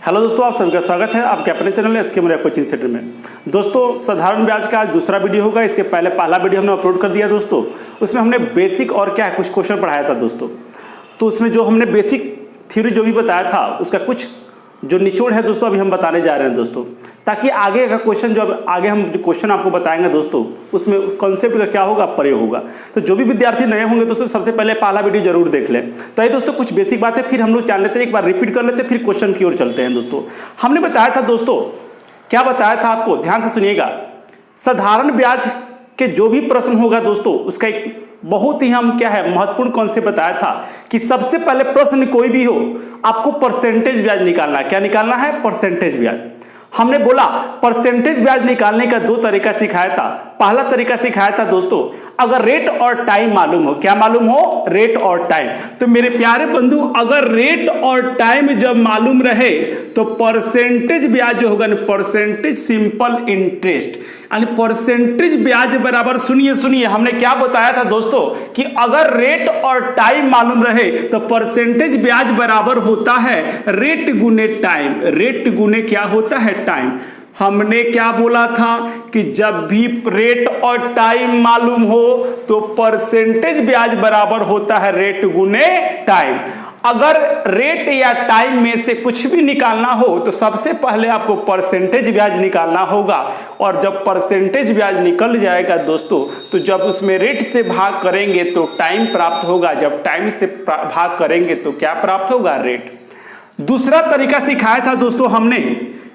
Hello दोस्तों, आप सभी का स्वागत है आपके अपने channel SK Maurya coaching centre में। दोस्तों, साधारण ब्याज का आज दूसरा वीडियो होगा। इसके पहले पहला वीडियो हमने अपलोड कर दिया दोस्तों। उसमें हमने बेसिक और क्या है कुछ क्वेश्चन पढ़ाया था दोस्तों। तो उसमें जो हमने बेसिक थ्योरी जो भी बताया था उसका कुछ जो निचोड़ है दोस्तों अभी हम बताने जा रहे हैं दोस्तों, ताकि आगे का क्वेश्चन जो आगे हम जो क्वेश्चन आपको बताएंगे दोस्तों उसमें कॉन्सेप्ट का क्या होगा, प्रयोग होगा। तो जो भी विद्यार्थी नए होंगे दोस्तों सबसे पहले पहला वीडियो जरूर देख लें। तो ये दोस्तों कुछ बेसिक बातें फिर हम लोग जान लेते हैं, एक बार रिपीट कर लेते हैं, फिर क्वेश्चन की ओर चलते हैं दोस्तों। हमने बताया था दोस्तों, क्या बताया था आपको, ध्यान से सुनिएगा। साधारण ब्याज के जो भी प्रश्न होगा दोस्तों उसका एक बहुत ही हम क्या है महत्वपूर्ण कॉन्सेप्ट बताया था कि सबसे पहले प्रश्न कोई भी हो आपको परसेंटेज ब्याज निकालना है। क्या निकालना है? परसेंटेज ब्याज। हमने बोला परसेंटेज ब्याज निकालने का दो तरीका सिखाया था। पहला तरीका सिखाया था दोस्तों, अगर रेट और टाइम मालूम हो। क्या मालूम हो? रेट और टाइम। तो मेरे प्यारे बंधु, अगर रेट और टाइम जब मालूम रहे तो परसेंटेज ब्याज जो होगा ना, परसेंटेज सिंपल इंटरेस्ट यानी परसेंटेज ब्याज बराबर, सुनिए हमने क्या बताया था दोस्तों कि अगर रेट और टाइम मालूम रहे तो परसेंटेज ब्याज बराबर होता है रेट गुने टाइम। रेट गुने क्या होता है? टाइम। हमने क्या बोला था कि जब भी रेट और टाइम मालूम हो तो परसेंटेज ब्याज बराबर होता है रेट गुने टाइम। अगर रेट या टाइम में से कुछ भी निकालना हो तो सबसे पहले आपको परसेंटेज ब्याज निकालना होगा। और जब परसेंटेज ब्याज निकल जाएगा दोस्तों तो जब उसमें रेट से भाग करेंगे तो टाइम प्राप्त होगा, जब टाइम से भाग करेंगे तो क्या प्राप्त होगा? रेट। दूसरा तरीका सिखाया था दोस्तों हमने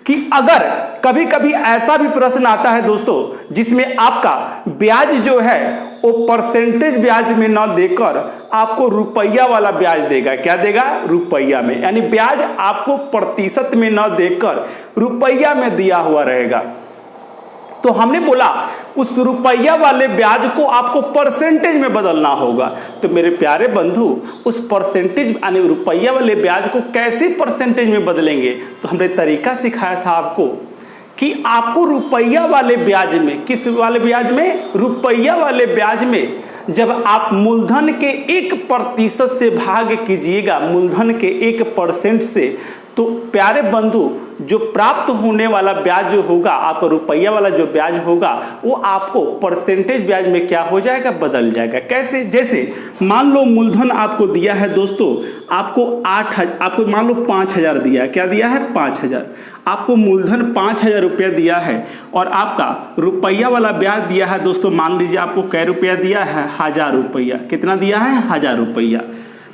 कि अगर कभी कभी ऐसा भी प्रश्न आता है दोस्तों जिसमें आपका ब्याज जो है वो परसेंटेज ब्याज में न देकर आपको रुपया वाला ब्याज देगा। क्या देगा? रुपया में, यानी ब्याज आपको प्रतिशत में न देकर रुपया में दिया हुआ रहेगा। तो हमने बोला उस रुपया वाले ब्याज को आपको परसेंटेज में बदलना होगा। तो मेरे प्यारे बंधु, उस परसेंटेज यानी रुपया वाले ब्याज को कैसे परसेंटेज में बदलेंगे? तो हमने तरीका सिखाया था आपको कि आपको रुपया वाले ब्याज में, किस वाले ब्याज में? रुपया वाले ब्याज में जब आप मूलधन के 1% से भाग कीजिएगा, मूलधन के 1% से, तो प्यारे बंधु जो प्राप्त होने वाला ब्याज जो होगा, आपका रुपया वाला जो ब्याज होगा वो आपको परसेंटेज ब्याज में क्या हो जाएगा? बदल जाएगा। कैसे? जैसे मान लो मूलधन आपको दिया है दोस्तों, आपको मान लो 5,000 दिया। क्या दिया है? 5,000। आपको मूलधन 5,000 रुपया दिया है और आपका रुपया वाला ब्याज दिया है दोस्तों, मान लीजिए आपको कै रुपया दिया है? 1,000 रुपया। कितना दिया है? 1,000 रुपया।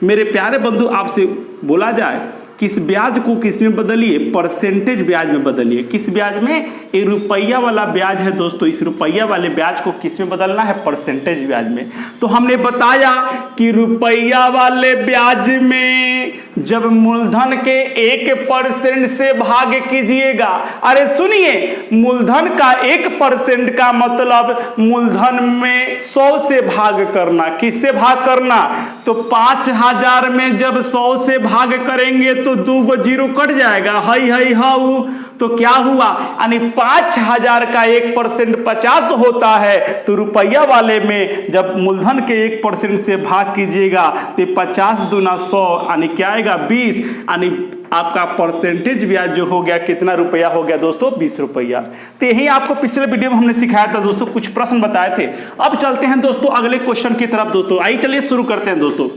मेरे प्यारे बंधु, आपसे बोला जाए किस ब्याज को किस में बदलिए? परसेंटेज ब्याज में बदलिए। किस ब्याज में? ये रुपया वाला ब्याज है दोस्तों, इस रुपया वाले ब्याज को किस में बदलना है? परसेंटेज ब्याज में। तो हमने बताया कि रुपया वाले ब्याज में जब मूलधन के 1% से भाग कीजिएगा, अरे सुनिए, मूलधन का 1% का मतलब मूलधन में 100 से भाग करना। किससे भाग करना? तो 5,000 में जब 100 से भाग करेंगे तो 2 जीरो कट जाएगा, हई हाउ। तो क्या हुआ? यानी 5,000 का 1% 50 होता है। तो रुपया वाले में जब मूलधन के 1% से भाग कीजिएगा तो 50 दूना 100 यानी क्या आएगा? 20। यानी आपका परसेंटेज ब्याज जो हो गया कितना रुपया हो गया दोस्तों? 20 रुपया। तो यही आपको पिछले वीडियो में हमने सिखाया था दोस्तों, कुछ प्रश्न बताए थे। अब चलते हैं दोस्तों अगले क्वेश्चन की तरफ दोस्तों। आइए चलिए शुरू करते हैं दोस्तों।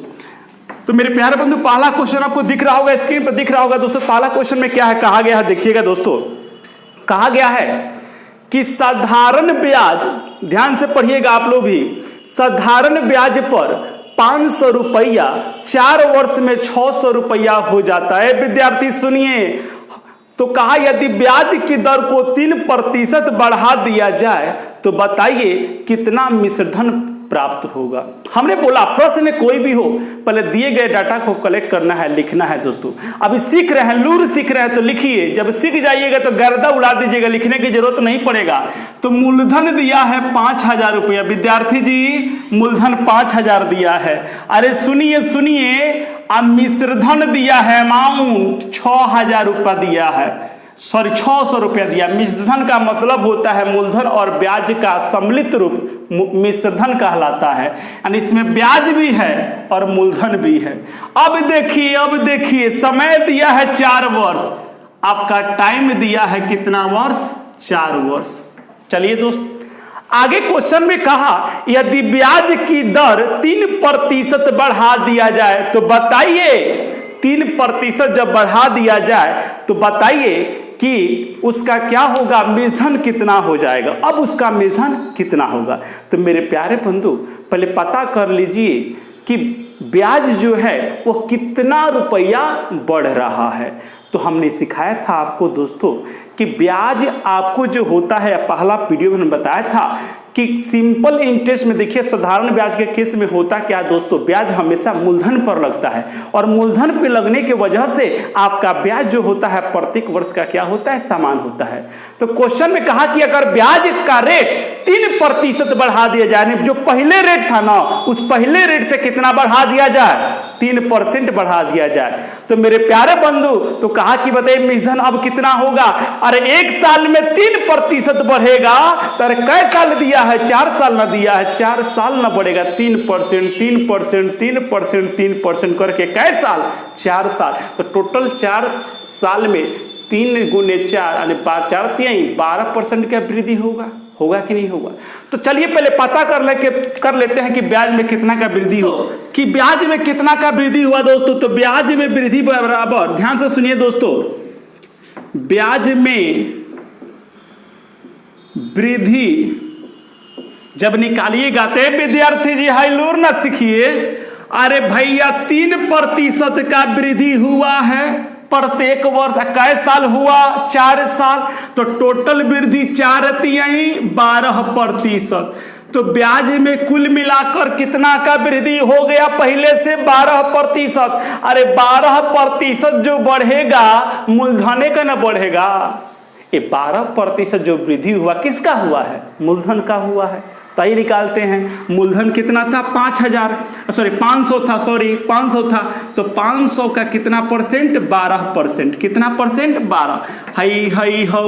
तो मेरे प्यारे बंधु, पहला क्वेश्चन आपको दिख रहा होगा, स्क्रीन पर दिख रहा होगा दोस्तों। पहला क्वेश्चन में क्या है, कहा गया है, देखिएगा दोस्तों। कहा गया है कि साधारण ब्याज, ध्यान से पढ़िएगा आप लोग भी, साधारण ब्याज पर 500 रुपया 4 वर्ष में 600 रुपया हो जाता है। विद्यार्थी सुनिए, तो कहा यदि ब्याज की दर को 3% बढ़ा दिया जाए तो बताइए कितना मिश्रधन प्राप्त होगा। हमने बोला प्रश्न कोई भी हो, पहले दिए गए डाटा को कलेक्ट करना है, लिखना है दोस्तों। अभी सीख रहे हैं, लूर सीख रहे हैं तो लिखिए, जब सीख जाइएगा तो गर्दा उड़ा दीजिएगा, लिखने की जरूरत नहीं पड़ेगा। तो मूलधन दिया है 5,000 रुपया। विद्यार्थी जी, मूलधन 5,000 दिया है। अरे सुनिए, अब मिश्रधन दिया है, अमाउंट 6,000 रुपया दिया है, 600 रुपया दिया। मिश्रधन का मतलब होता है मूलधन और ब्याज का सम्मिलित रूप मिश्रधन कहलाता है, यानी इसमें ब्याज भी है और मूलधन भी है। अब देखिए समय दिया है 4 वर्ष। आपका टाइम दिया है कितना वर्ष, 4 वर्ष। चलिए दोस्त, आगे क्वेश्चन में कहा यदि ब्याज की दर 3% बढ़ा दिया जाए तो बताइए, 3% जब बढ़ा दिया जाए तो बताइए कि उसका क्या होगा, मूलधन कितना हो जाएगा। अब उसका मूलधन कितना होगा, तो मेरे प्यारे बंधु पहले पता कर लीजिए कि ब्याज जो है वो कितना रुपया बढ़ रहा है। तो हमने सिखाया था आपको दोस्तों कि ब्याज आपको जो होता है, पहला वीडियो में बताया था कि सिंपल इंटरेस्ट में देखिए साधारण ब्याज के केस में होता क्या दोस्तों, ब्याज हमेशा मूलधन पर लगता है और मूलधन पर लगने की वजह से आपका ब्याज जो होता है प्रत्येक वर्ष का क्या होता है, समान होता है। तो क्वेश्चन में कहा कि अगर ब्याज का रेट 3% बढ़ा दिया जाए, जो पहले रेट था ना उस पहले रेट से कितना बढ़ा दिया जाए, 3% बढ़ा दिया जाए। तो मेरे प्यारे बंधु तो कहा कि बताइए मूलधन अब कितना होगा। अरे 1 साल में 3% बढ़ेगा तो अरे कै साल दिया है, 4 साल ना दिया है, 4 साल ना बढ़ेगा, 3% 3% 3% 3% करके कै साल, 4 साल। तो टोटल 4 साल में 3 गुने 4 यानी 12% का वृद्धि होगा कि नहीं होगा। तो चलिए पहले पता कर लेते हैं कि ब्याज में कितना का वृद्धि हो, कि ब्याज में कितना का वृद्धि हुआ दोस्तों। तो ब्याज में वृद्धि बराबर, ध्यान से सुनिए दोस्तों, ब्याज में वृद्धि जब निकालिएगा तो विद्यार्थी जी हाई लोर ना सीखिए, अरे भैया 3% का वृद्धि हुआ है प्रत्येक वर्ष। कै साल हुआ, 4 साल। तो टोटल वृद्धि 4 तिहाई 12%। तो ब्याज में कुल मिलाकर कितना का वृद्धि हो गया, पहले से 12%। अरे 12% जो बढ़ेगा मूलधन का ना बढ़ेगा। ये 12% जो वृद्धि हुआ किसका हुआ है, मूलधन का हुआ है। तय निकालते हैं, मूलधन कितना था, 500 था। तो 500 का कितना परसेंट, 12%। कितना परसेंट, 12। हाई हो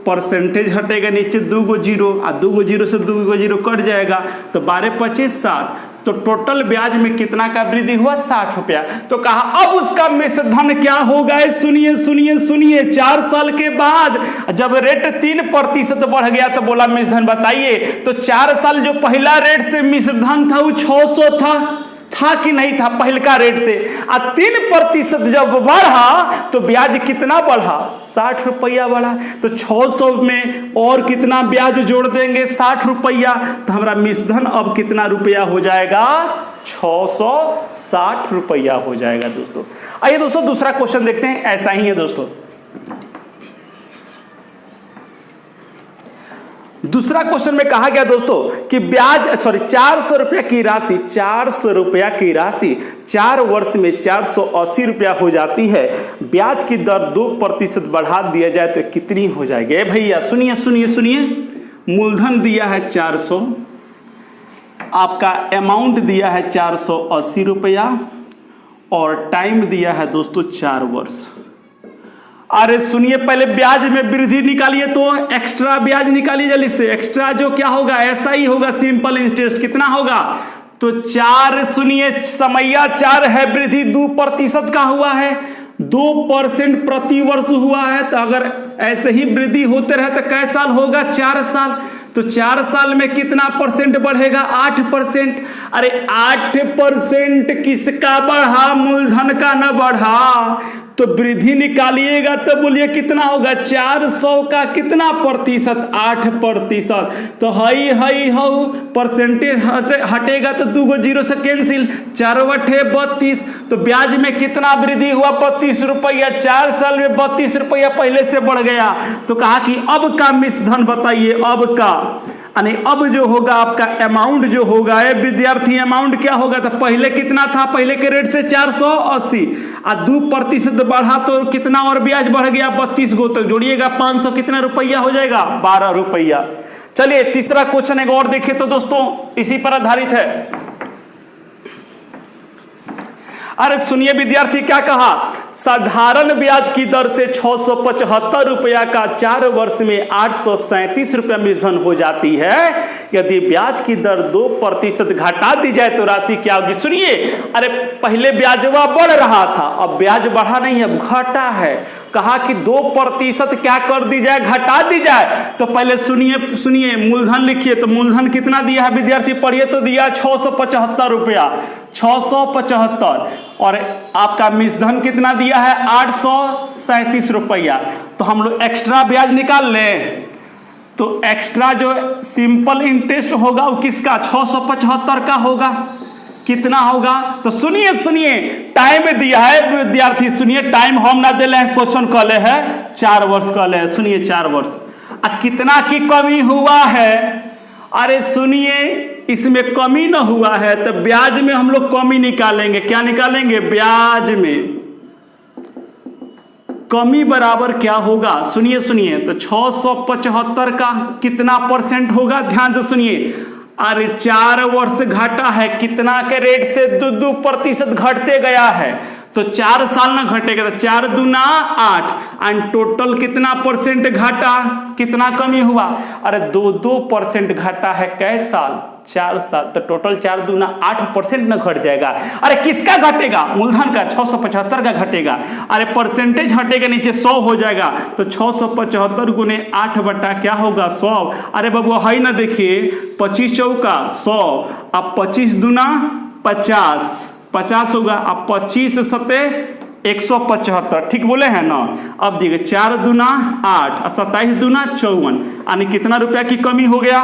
परसेंटेज हटेगा नीचे 2 गो जीरो, और 2 गो जीरो से 2 गो जीरो कट जाएगा। तो 12 25 60। तो टोटल ब्याज में कितना का वृद्धि हुआ, 60 रुपया। तो कहा अब उसका मूलधन क्या होगा, सुनिए 4 साल के बाद जब रेट 3% बढ़ गया तो बोला मूलधन बताइए। तो 4 साल जो पहला रेट से मूलधन था वो 600 था कि नहीं था पहले का रेट से। 3% जब बढ़ा तो ब्याज कितना बढ़ा, 60 रुपया बढ़ा। तो 600 में और कितना ब्याज जोड़ देंगे, 60 रुपया। तो हमारा मूलधन अब कितना रुपया हो जाएगा, 660 रुपया हो जाएगा दोस्तों। आइए दोस्तों दूसरा क्वेश्चन देखते हैं, ऐसा ही है दोस्तों। दूसरा क्वेश्चन में कहा गया दोस्तों कि ब्याज 400 रुपया की राशि 4 वर्ष में 480 रुपया हो जाती है। ब्याज की दर 2% बढ़ा दिया जाए तो कितनी हो जाएगी। भैया सुनिए, मूलधन दिया है 400, आपका अमाउंट दिया है 480 रुपया और टाइम दिया है दोस्तों 4 वर्ष। अरे सुनिए पहले ब्याज में वृद्धि निकालिए, तो एक्स्ट्रा ब्याज निकालिए जल्दी से। एक्स्ट्रा जो क्या होगा, ऐसा ही होगा, सिंपल इंटरेस्ट कितना होगा, तो 4 सुनिए समैया 4 है, वृद्धि 2% का हुआ है, 2% प्रति वर्ष हुआ है। तो अगर ऐसे ही वृद्धि होते रहे तो कै साल होगा, 4 साल। तो 4 साल में कितना परसेंट बढ़ेगा, 8%। अरे 8% किसका बढ़ा, मूलधन का न बढ़ा। तो वृद्धि निकालिएगा तो बोलिए कितना होगा, 400 का कितना प्रतिशत, 8%। तो हई हो परसेंटेज हटेगा तो 2 गो जीरो से कैंसिल, 4 बटे 32। तो ब्याज में कितना वृद्धि हुआ, 32 रुपया। 4 साल में 32 रुपया पहले से बढ़ गया। तो कहा कि अब का मूलधन बताइए, अब का यानी अब जो होगा आपका अमाउंट जो होगा, विद्यार्थी अमाउंट क्या होगा, तो पहले कितना था, पहले के रेट से 480 और 2% बढ़ा तो कितना और ब्याज बढ़ गया, 32 गो। तो जोड़िएगा 500, कितना रुपया हो जाएगा, 12 रुपया। चलिए तीसरा क्वेश्चन एक और देखें तो दोस्तों इसी पर आधारित है। अरे सुनिए विद्यार्थी क्या कहा, साधारण ब्याज की दर से 675 रुपया का 4 वर्ष में 837 रुपया मूलधन हो जाती है। यदि ब्याज की दर 2% घटा दी जाए तो राशि क्या होगी? सुनिए, अरे पहले ब्याजवा बढ़ रहा था, अब ब्याज बढ़ा नहीं है, अब घटा है। कहा कि 2% क्या कर दी जाए? घटा दी जाए। तो पहले सुनिए मूलधन लिखिए। तो मूलधन कितना दिया है विद्यार्थी? पढ़िए तो दिया 675 रुपया, 675। और आपका मिश्रधन कितना दिया है? 837 रुपया। तो हम लोग एक्स्ट्रा ब्याज निकाल लें। तो एक्स्ट्रा जो सिंपल इंटरेस्ट होगा वो किसका? 675 का होगा। कितना होगा? तो सुनिए टाइम दिया है विद्यार्थी, सुनिए टाइम हम ना दे रहे, क्वेश्चन कले है 4 वर्ष कले। सुनिए 4 वर्ष। कितना की कमी हुआ है? अरे सुनिए, इसमें कमी ना हुआ है तो ब्याज में हम लोग कमी निकालेंगे। क्या निकालेंगे? ब्याज में कमी बराबर क्या होगा? सुनिए तो 675 का कितना परसेंट होगा? ध्यान से सुनिए। अरे 4 वर्ष घटा है, कितना के रेट से 2% घटते गया है। तो 4 साल ना घटेगा तो 4 दूना 8 एंड टोटल कितना परसेंट घटा? कितना कमी हुआ? अरे 2% घटा है। कैसे साल? 4 साल। तो टोटल 4 दूना 8% न घट जाएगा। अरे किसका घटेगा? मूलधन का 675 का घटेगा। अरे परसेंटेज हटेगा नीचे 100 हो जाएगा। तो 675 गुने 8 बटा क्या होगा? 100। अरे बाबू है ना, देखिए 25 चौका 100, अब 25 दूना 50 होगा। अब 25 सते 175, ठीक बोले हैं ना। अब देखिए 4 दूना 8 और 27 दूना 54, यानी कितना रुपया की कमी हो गया?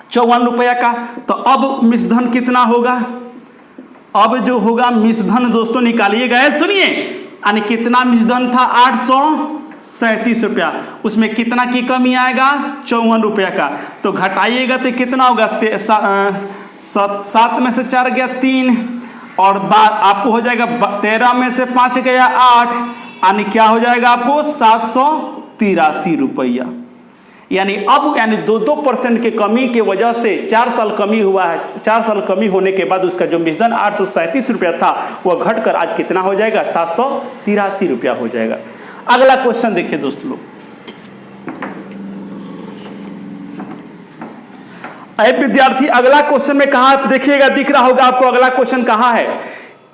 54 रुपया का। तो अब मिश्रधन कितना होगा? अब जो होगा मिश्रधन दोस्तों निकालिएगा। सुनिए, यानी कितना मिश्रधन था? 837 रुपया। उसमें कितना की कमी आएगा? 54 रुपया का। तो घटाइएगा तो कितना होगा? 7 में से 4 गया 3 और आपको हो जाएगा 13 में से 5 गया 8, यानी क्या हो जाएगा आपको? 783 रुपया। यानी अब 2% के कमी के वजह से 4 साल कमी हुआ है। 4 साल कमी होने के बाद उसका जो मिश्रधन 837 रुपया था वह घटकर आज कितना हो जाएगा? 783 रुपया हो जाएगा। अगला क्वेश्चन देखिए दोस्तों लोग। विद्यार्थी अगला क्वेश्चन में कहा देखिएगा, दिख रहा होगा आपको अगला क्वेश्चन कहा है।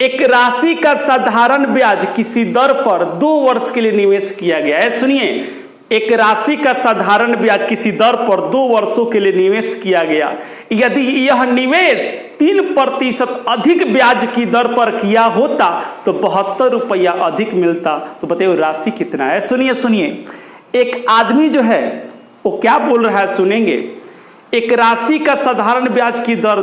एक राशि का साधारण ब्याज किसी दर पर 2 वर्ष के लिए निवेश किया गया है। सुनिए, एक राशि का साधारण ब्याज किसी दर पर 2 वर्षों के लिए निवेश किया गया। यदि यह निवेश 3% अधिक ब्याज की दर पर किया होता तो 72 रुपया अधिक मिलता। तो बताइए राशि कितना है? सुनिए एक आदमी जो है वो क्या बोल रहा है, सुनेंगे। एक राशि का साधारण ब्याज की दर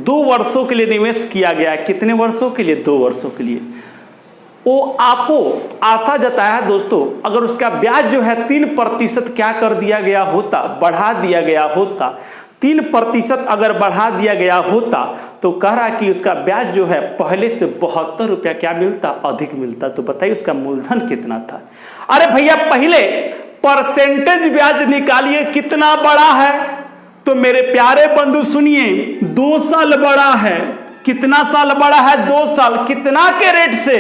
2 वर्षों के लिए निवेश किया गया। कितने वर्षों के लिए? 2 वर्षों के लिए। वो आपको आशा जताया है दोस्तों, अगर उसका ब्याज जो है 3% क्या कर दिया गया होता? बढ़ा दिया गया होता। 3% अगर बढ़ा दिया गया होता तो कह रहा कि उसका ब्याज जो है पहले से 72 रुपया क्या मिलता? अधिक मिलता। तो बताइए उसका मूलधन कितना था? अरे भैया पहले परसेंटेज ब्याज निकालिए कितना बड़ा है। तो मेरे प्यारे बंधु सुनिए, 2 साल बड़ा है। कितना साल बड़ा है? 2 साल। कितना के रेट से?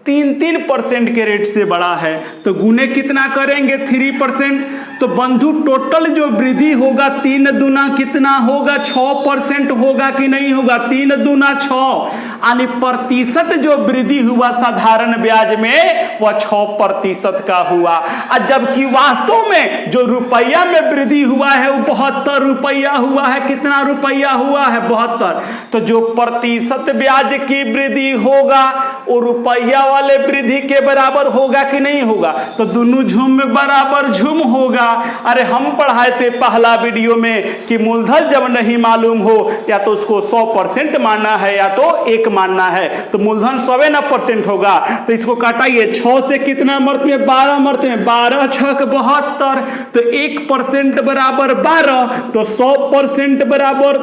3% के रेट से बड़ा है। तो गुने कितना करेंगे? 3%। तो बंधु टोटल जो वृद्धि होगा 3 दूना कितना होगा? 6% होगा कि नहीं होगा? 3 दूना 6, यानी प्रतिशत जो वृद्धि हुआ साधारण ब्याज में वह 6% का हुआ। और जबकि वास्तव में जो रुपया में वृद्धि हुआ है वो 72 रुपया हुआ है। कितना रुपया हुआ है? 72। तो जो प्रतिशत ब्याज की वृद्धि होगा वो रुपया वाले वृद्धि के बराबर होगा कि नहीं होगा? तो दोनों झुम में बराबर झुम होगा। अरे हम पढ़ाए थे पहला वीडियो में कि मूलधन जब नहीं मालूम हो या तो उसको 100% मानना है या तो 1 मानना है। तो मूलधन 100% होगा। तो इसको काटाइए, 6 से कितना मर्त में? 12 मर्त में। 12 6 72। तो 1% बराबर 12। तो 100% बराबर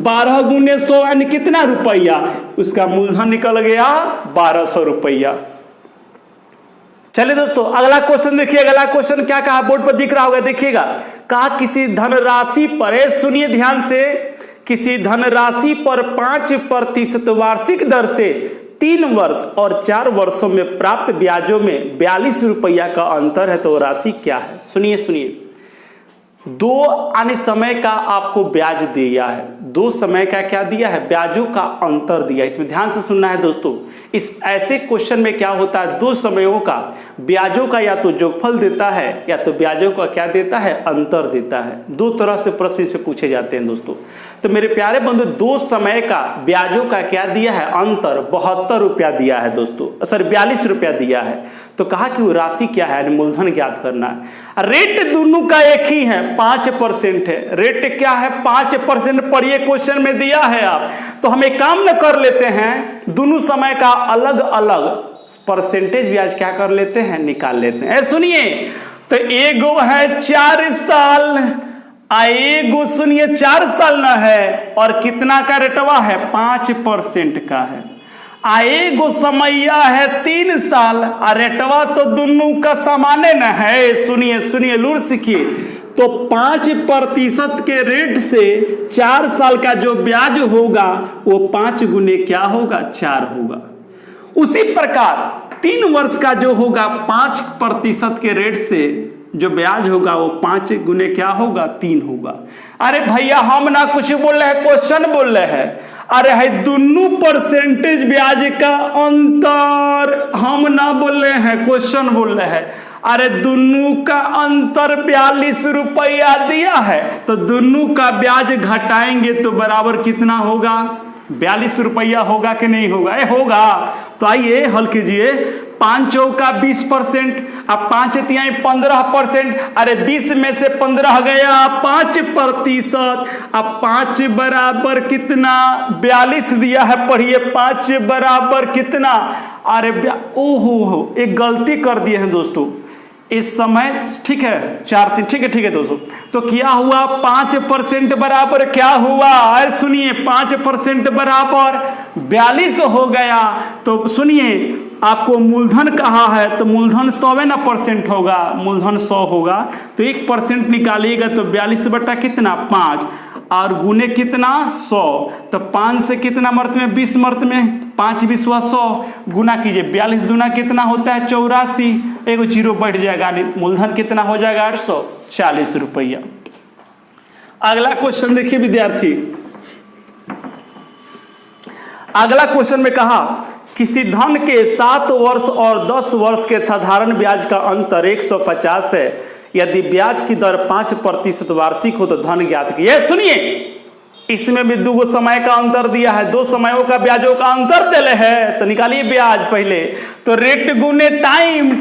12 गुने 100 यानी कितना रुपया? उसका मूलधन निकल गया 1200 रुपया। चलिए दोस्तों अगला क्वेश्चन देखिए। अगला क्वेश्चन क्या कहा? बोर्ड पर दिख रहा होगा, देखिएगा। कहा किसी धनराशि पर, सुनिए ध्यान से, किसी धनराशि पर 5% वार्षिक दर से 3 वर्ष और 4 वर्षों में प्राप्त ब्याजों में 42 रुपया का अंतर है। तो राशि क्या है? सुनिए दो यानी समय का आपको ब्याज दिया है, दो समय का क्या दिया है, ब्याजों का अंतर दिया है। इसमें ध्यान से सुनना है दोस्तों। इस ऐसे क्वेश्चन में क्या होता है, दो समयों का ब्याजों का या तो जोगफल देता है या तो ब्याजों का क्या देता है, अंतर देता है। दो तरह से प्रश्न इसमें पूछे जाते हैं दोस्तों। तो मेरे प्यारे बंधु, दो समय का ब्याजों का क्या दिया है, अंतर 72 रुपया दिया है दोस्तों, सर 42 रुपया दिया है। तो कहा कि वो राशि क्या है, मूलधन ज्ञात करना है। रेट दोनों का एक ही है, 5% है। रेट क्या है, 5% पढ़िए, क्वेश्चन में दिया है आप। तो हम एक काम न कर लेते हैं, दोनों समय का अलग अलग परसेंटेज ब्याज क्या कर लेते हैं, निकाल लेते हैं। सुनिए, तो एगो है 4 साल, एगो सुनिए 4 साल ना है, और कितना का रेटवा है, 5% का है। एगो समैया है 3 साल, और रेटवा तो दोनों का समाने न है। सुनिए सुनिए, लूर सीखिए। तो 5% के रेट से 4 साल का जो ब्याज होगा वो 5 गुने क्या होगा, 4 होगा। उसी प्रकार 3 वर्ष का जो होगा 5% के रेट से जो ब्याज होगा वो 5 गुने क्या होगा, 3 होगा। अरे भैया हम ना कुछ बोल रहे हैं, क्वेश्चन बोल रहे हैं। अरे है दोनों परसेंटेज ब्याज का अंतर, हम ना बोल रहे हैं, क्वेश्चन बोल रहे हैं। अरे दोनों का अंतर 42 रुपया दिया है, तो दोनों का ब्याज घटाएंगे तो बराबर कितना होगा, 42 रुपया होगा कि नहीं होगा, होगा। तो आइए हल कीजिए। 5 चौका 20%, अब 5 तिहाई 15%, अरे 20 में से 15 गया 5%, अब 5 बराबर कितना, 42 दिया है, पढ़िए 5 बराबर कितना, अरे ओहो एक गलती कर दिए हैं दोस्तों इस समय, ठीक है 4 3, ठीक है दोस्तों। तो क्या हुआ, 5% बराबर क्या हुआ, अरे सुनिए 5% बराबर 42 हो गया। तो सुनिए, आपको मूलधन कहा है, तो मूलधन 100% होगा, मूलधन 100 होगा। तो 1% निकालिएगा तो 42 बटा कितना, 5, और गुने कितना, 100। तो 5 से कितना मर्त में, 20 मर्त में, 5 20 100, गुना कीजिए, 42 दूना कितना होता है, 84, एक जीरो बैठ जाएगा, मूलधन कितना हो जाएगा, 840 रुपया। अगला क्वेश्चन देखिए विद्यार्थी, अगला क्वेश्चन में कहा किसी धन के 7 वर्ष और 10 वर्ष के साधारण ब्याज का अंतर 150 है। यदि ब्याज की दर 5% वार्षिक हो तो धन ज्ञात कीजिए। सुनिए, इसमें भी 2 समय का अंतर दिया है, 2 समयों का ब्याजों का अंतर दिले है। तो निकालिए ब्याज पहले, तो रेट गुने टाइम,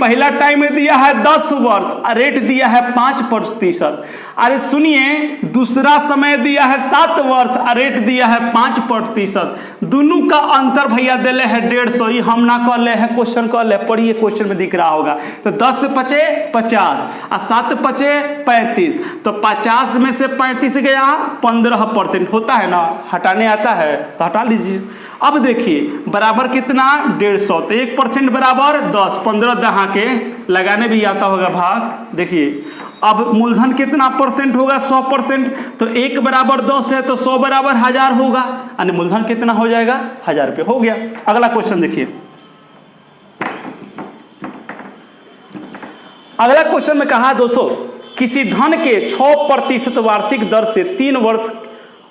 पहला टाइम दिया है 10 वर्ष, रेट दिया है 5%। अरे सुनिए, दूसरा समय दिया है 7 वर्ष, रेट दिया है 5%। दोनों का अंतर भैया दिले है 150। हम ना कर ले हैं, क्वेश्चन कर ले, पढ़िए क्वेश्चन में दिख रहा होगा। तो 10 पचे 50 और 7 पचे 35, तो 50 में से 35 गया 15% होता है ना, हटाने आता है तो हटा लीजिए। अब देखिए बराबर कितना, 150, तो 1% बराबर 10, 15 दहा के लगाने भी आता होगा भाग। देखिए अब मूलधन कितना परसेंट होगा, 100%। तो 1 बराबर 10 है, तो 100 बराबर 1000 होगा, यानी मूलधन कितना हो जाएगा, 1000 रुपये हो गया। अगला क्वेश्चन देखिए, अगला क्वेश्चन में कहा दोस्तों, किसी धन के 6% वार्षिक दर से 3 वर्ष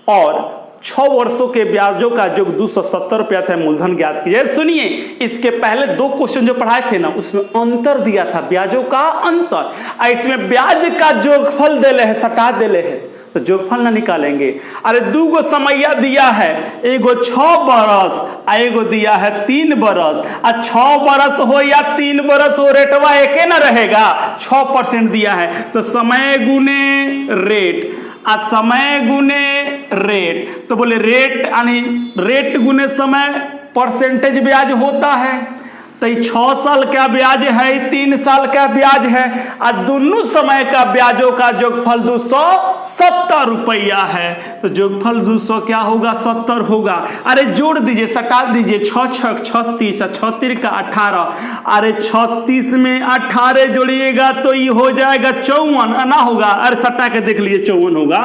और 6 वर्षों के ब्याजों का जो 270 रुपया था, मूलधन ज्ञात कीजिए। सुनिए, इसके पहले 2 क्वेश्चन जो पढ़ाए थे ना, उसमें अंतर दिया था, ब्याजों का अंतर। इसमें ब्याज का जोगफल देले है, सटा देले है, तो जोगफल ना निकालेंगे। अरे 2 समैया दिया है, एगो 6 बरस, एगो दिया है 3 बरस। 6 बरस हो या 3 बरस हो, रेटवा एके ना रहेगा, 6% दिया है। तो समय गुने रेट, समय गुने रेट, तो बोले रेट यानी रेट गुने समय परसेंटेज ब्याज होता है। तो 6 साल का ब्याज है, 3 साल का ब्याज है, और दोनों समय का ब्याजों का जोगफल 270 रुपया है। तो जोगफल 200 क्या होगा, 70 होगा। अरे जोड़ दीजिए, सटा दीजिए, 6 6 36, 36 का 18, अरे 36 में 18 जोड़िएगा तो ये हो जाएगा 54, ना होगा, अरे सटा के देख लीजिए 54 होगा।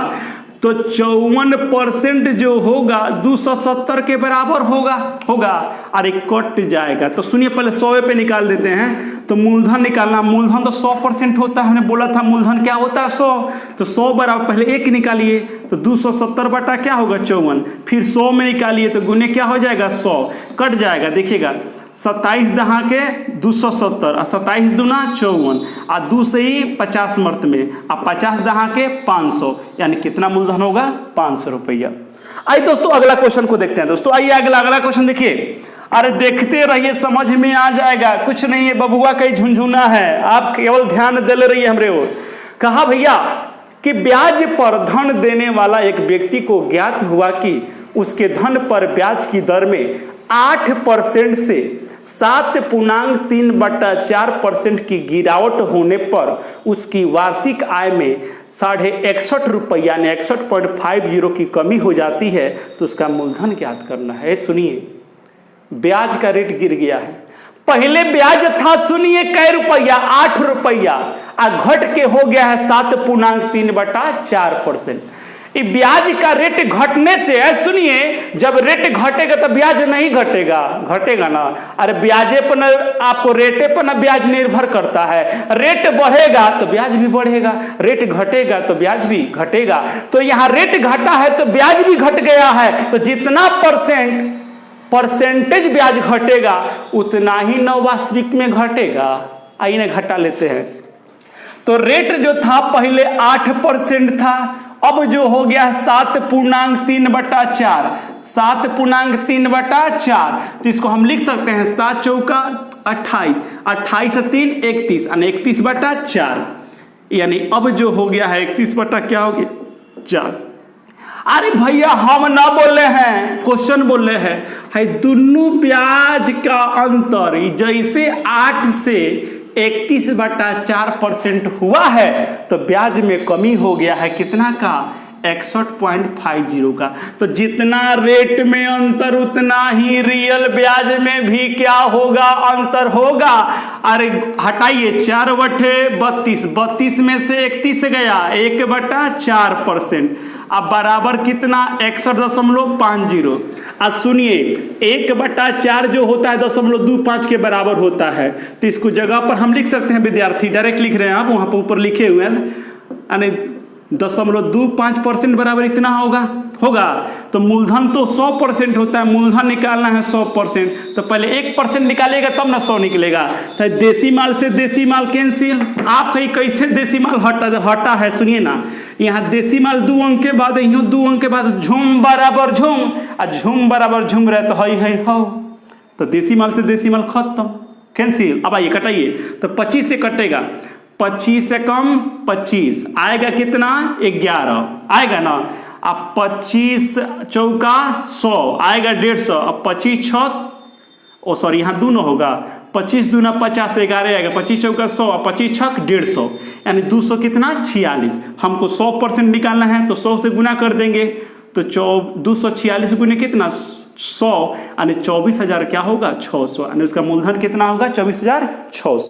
तो 54% जो होगा 270 के बराबर होगा अरे कट जाएगा। तो सुनिए पहले 100 पे निकाल देते हैं। तो मूलधन निकालना, मूलधन तो 100% होता है, हमने बोला था मूलधन क्या होता है 100। तो 100 बराबर पहले 1 निकालिए तो 270 बटा क्या होगा 54, फिर 100 में निकालिए तो गुने क्या हो जाएगा 100, कट जाएगा। देखिएगा 27 दहा के 270 और 27 दूना 54 और 2 से ही 50 मर्त में अब 50 दहा के 500, यानी कितना मूलधन होगा 500 रुपया। आइए दोस्तों अगला क्वेश्चन को देखते हैं। दोस्तों आइए अगला क्वेश्चन देखिए। अरे देखते रहिए समझ में आ जाएगा, कुछ नहीं है, बबुआ का ही झुनझुना है, आप केवल ध्यान दे रहिए हमरे ओर। कहा भैया कि ब्याज पर धन देने वाला एक व्यक्ति को ज्ञात हुआ कि उसके धन पर ब्याज की दर में 8% से 7.3/4% की गिरावट होने पर उसकी वार्षिक आय में 61.5 रुपया यानी 61.50 की कमी हो जाती है। तो उसका मूलधन ज्ञात करना है। सुनिए ब्याज का रेट गिर गया है, पहले ब्याज था सुनिए कै रुपया 8 रुपया घट के हो गया है 7.3/4%। ब्याज का रेट घटने से सुनिए जब रेट घटेगा तो ब्याज नहीं घटेगा ना। अरे ब्याजे पर आपको रेटे पर ना ब्याज निर्भर करता है, रेट बढ़ेगा तो ब्याज भी बढ़ेगा, रेट घटेगा तो ब्याज भी घटेगा। तो यहाँ रेट घटा है तो ब्याज भी घट गया है, तो जितना परसेंटेज ब्याज घटेगा उतना ही नव वास्तविक में घटेगा। आइए ना घटा लेते हैं। तो रेट जो था पहले 8% था, अब जो हो गया 7.3/4, 7.3/4। तो इसको हम लिख सकते हैं 7 चौका 28, 28 से 3 31 यानी 31/4, यानी अब जो हो गया है 31 बटा क्या हो गया 4। अरे भैया हम ना बोले हैं, क्वेश्चन बोले हैं है दोनों ब्याज का अंतर जैसे 8 से 31/4% हुआ है तो ब्याज में कमी हो गया है कितना का 61.50 का। तो जितना रेट में अंतर उतना ही रियल ब्याज में भी क्या होगा अंतर होगा। अरे हटाइए 4/32, 32 में से 31 गया 1/4%, अब बराबर कितना 61.50। अब सुनिए 1/4 जो होता है 0.25 के बराबर होता है। तो इसको जगह पर हम लिख सकते हैं, विद्यार्थी डायरेक्ट लिख रहे हैं, आप वहां पर ऊपर लिखे हुए हैं यानी 0.25% बराबर इतना होगा। तो मूलधन तो 100% होता है, मूलधन निकालना है 100%, तो पहले 1% निकालेगा तब ना 100 निकलेगा। तो देसी माल से देसी माल कैंसिल। आप कहीं कैसे देसी माल हटा है सुनिए ना, यहाँ देसी माल 2 अंक के बाद, यूँ 2 अंक के बाद झूम बराबर झूम, और झूम बराबर झूम रहे तो है हो, तो देसी माल से देसी माल खत्म, कैंसिल। अब आइए कटाइए, तो 25 से कटेगा, 25 से कम 25 आएगा कितना 11 आएगा ना। अब 25 चौका 100 आएगा 150, अब 25 छक सॉरी यहाँ दोनों होगा, 25 दूना 50 से 11 आएगा, 25 चौका 100 और 25 छक 150 यानी 200 कितना 46। हमको 100% निकालना है तो 100 से गुना कर देंगे, तो 246 गुने कितना 100 यानी 24,000 क्या होगा 600, यानी उसका मूलधन कितना होगा 24,600।